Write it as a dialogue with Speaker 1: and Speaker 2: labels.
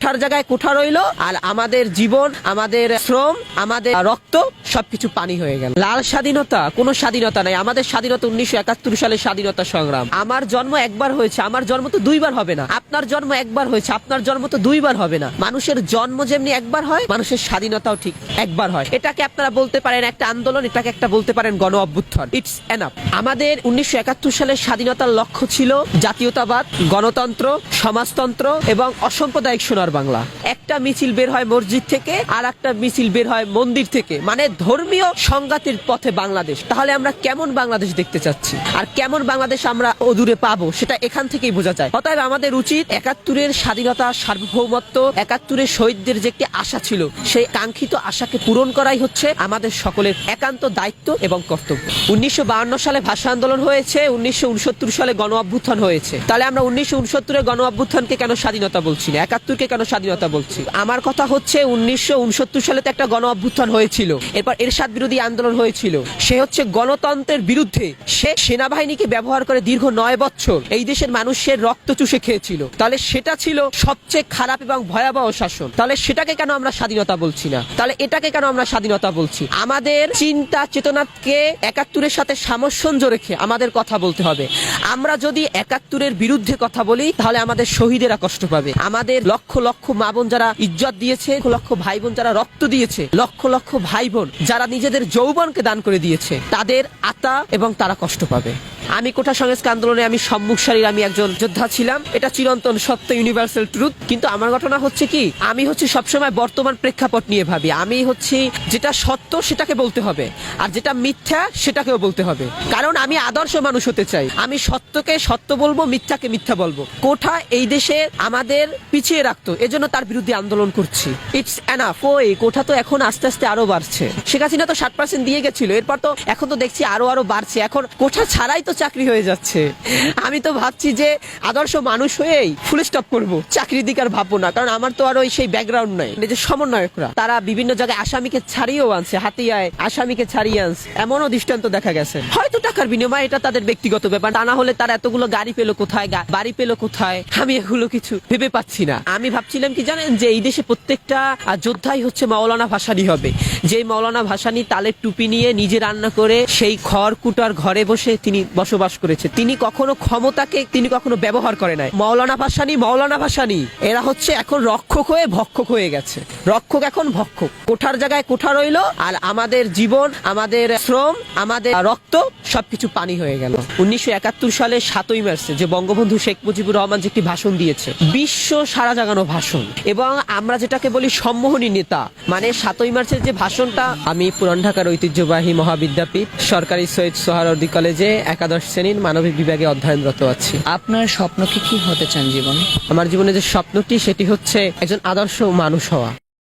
Speaker 1: কোঠার জায়গায় কোঠা রইলো, আর আমাদের জীবন, আমাদের শ্রম, আমাদের রক্ত সবকিছু পানি হয়ে গেল। লাল স্বাধীনতা, কোনো স্বাধীনতা নাই। আমাদের স্বাধীনতা 1971 সালের স্বাধীনতা সংগ্রাম। আমার জন্ম একবার হয়েছে, আমার জন্ম তো দুইবার হবে না। আপনার জন্ম একবার হয়েছে, আপনার জন্ম তো দুইবার হবে না। মানুষের জন্ম যেমনি একবার হয়, মানুষের স্বাধীনতাও ঠিক একবার হয়। এটাকে আপনারা বলতে পারেন একটা আন্দোলন, এটাকে একটা বলতে পারেন গণ অভ্যুত্থান। It's enough. আমাদের 1971 সালের স্বাধীনতার লক্ষ্য ছিল জাতীয়তাবাদ, গণতন্ত্র, সমাজতন্ত্র এবং অসাম্প্রদায়িক সোনার বাংলা। একটা মিছিল বের হয় মসজিদ থেকে, আর একটা মিছিল বের হয় মন্দির থেকে, মানে ধর্মীয় সংঘাতের পথে বাংলাদেশ। তাহলে আমরা কেমন বাংলাদেশ দেখতে চাচ্ছি, আর কেমন বাংলাদেশ আমরা অদূরে পাবো, সেটা এখান থেকেই বোঝা যায়। অতএব আমাদের উচিত 71-এর স্বাধীনতা, সার্বভৌমত্ব, 71-এর শহীদদের যে একটি আশা ছিল, সেই কাঙ্ক্ষিত আশাকে পূরণ করাই হচ্ছে আমাদের সকলের একান্ত দায়িত্ব এবং কর্তব্য। 1952 সালে ভাষা আন্দোলন হয়েছে, 1969 সালে গণ অভ্যুত্থান হয়েছে। তাহলে আমরা 1969-এর গণ অভ্যুত্থানকে কেন স্বাধীনতা বলছি না, 71-কে কেন স্বাধীনতা বলছি? আমার কথা হচ্ছে 1969 সালে তো একটা গণ অভ্যুত্থান হয়েছিল, এরপর এরশাদ বিরোধী আন্দোলন হয়েছিল। সে হচ্ছে গণতন্ত্রের বিরুদ্ধে। সে সেনাবাহিনীকে ব্যবহার করে দীর্ঘ 9 বছর এই দেশের মানুষের রক্ত চুষে খেয়েছিল। তাহলে সেটা ছিল সবচেয়ে খারাপ এবং ভয়াবহ শাসন। তাহলে সেটাকে কেন আমরা স্বাধীনতা বলছি না? তাহলে এটাকে কেন আমরা স্বাধীনতা বলছি? আমাদের চিন্তা চেতনাকে 71-এর সাথে সামঞ্জস্য রেখে আমাদের কথা বলতে হবে। আমরা যদি 71-এর বিরুদ্ধে কথা বলি, তাহলে আমাদের শহীদেরা কষ্ট পাবে। আমাদের লক্ষ লক্ষ মা বোন যারা ইজ্জত দিয়েছে, লক্ষ লক্ষ ভাই বোন যারা রক্ত দিয়েছে, লক্ষ লক্ষ ভাই বোন যারা নিজেদের যৌবনকে দান করে দিয়েছে, তাদের আত্মা এবং তারা কষ্ট পাবে। আমি কোঠা সংস্কার আন্দোলনে আমি সম্মুখ সারির আমি একজন যোদ্ধা ছিলাম, এটা চিরন্তন সত্য, ইউনিভার্সাল ট্রুথ। কিন্তু আমার ঘটনা হচ্ছে কি, আমি হচ্ছে সবসময় বর্তমান প্রেক্ষাপট নিয়ে ভাবি। আমি হচ্ছে যেটা সত্য সেটাকে বলতে হবে, আর যেটা মিথ্যা সেটাকেও বলতে হবে। কারণ আমি আদর্শ মানুষ হতে চাই। আমি সত্যকে সত্য বলবো, মিথ্যাকে মিথ্যা বলবো। কোঠা এই দেশে আমাদের পিছিয়ে রাখতো, এজন্য তার বিরুদ্ধে আন্দোলন করছি। It's enough. ওই কোঠা তো এখন আস্তে আস্তে আরো বাড়ছে। শেখ হাসিনা তো 60% দিয়ে গেছিল, এরপর তো এখন তো দেখছি আরো বাড়ছে। এখন কোঠা ছাড়াই তো চাকরি হয়ে যাচ্ছে। আমি তো ভাবছি যে আদর্শ মানুষ হয়েই ফুল স্টপ করবো, চাকরির দিকে আর ভাববো না। কারণ আমার তো আর ওই সেই ব্যাকগ্রাউন্ড নাই। যে সমন্বয়করা তারা বিভিন্ন জায়গায় আসামিকে ছাড়িয়েও আনছে, হাতিয়ায় আসামিকে ছাড়িয়ে আনছে, এমনও দৃষ্টান্ত দেখা গেছে। হয়তো টাকার বিনিময়ে, এটা তাদের ব্যক্তিগত ব্যাপার। তা না হলে তারা এতগুলো গাড়ি পেলো কোথায়, বাড়ি পেলো কোথায়, আমি এগুলো কিছু ভেবে পাচ্ছি না। আমি ভাবছিলাম কি জানেন, যে এই দেশে প্রত্যেকটা যোদ্ধাই হচ্ছে মাওলানা ভাসানী হবে। যে মাওলানা ভাসানী তালের টুপি নিয়ে নিজে রান্না করে সেই খড়কুটার ঘরে বসে তিনি বসবাস করেছে। তিনি কখনো ক্ষমতাকে তিনি কখনো ব্যবহার করে নাই। মাওলানা ভাসানী এরা হচ্ছে এখন রক্ষক হয়ে ভক্ষক হয়ে গেছে। রক্ষক এখন ভক্ষক। কোঠার জায়গায় কোঠা রইলো, আর আমাদের জীবন, আমাদের শ্রম, আমাদের রক্ত সবকিছু পানি হয়ে গেল। 1971 সালের 7ই মার্চে যে বঙ্গবন্ধু শেখ মুজিবুর রহমান যে একটি ভাষণ দিয়েছে, বিশ্ব সারা জাগানো ভাষণ, এবং আমরা যেটাকে বলি সম্মোহনী নেতা, মানে 7ই মার্চের যে ভাষণটা। আমি পুরান ঢাকার ঐতিহ্যবাহী মহাবিদ্যাপীঠ সরকারি সৈয়দ সোহরাওয়ার্দী কলেজে একাদশ শ্রেণীর মানবিক বিভাগে অধ্যয়নরত আছি।
Speaker 2: আপনার স্বপ্ন কি হতে চান জীবনে?
Speaker 1: আমার জীবনে যে স্বপ্নটি, সেটি হচ্ছে একজন আদর্শ মানুষ হওয়া।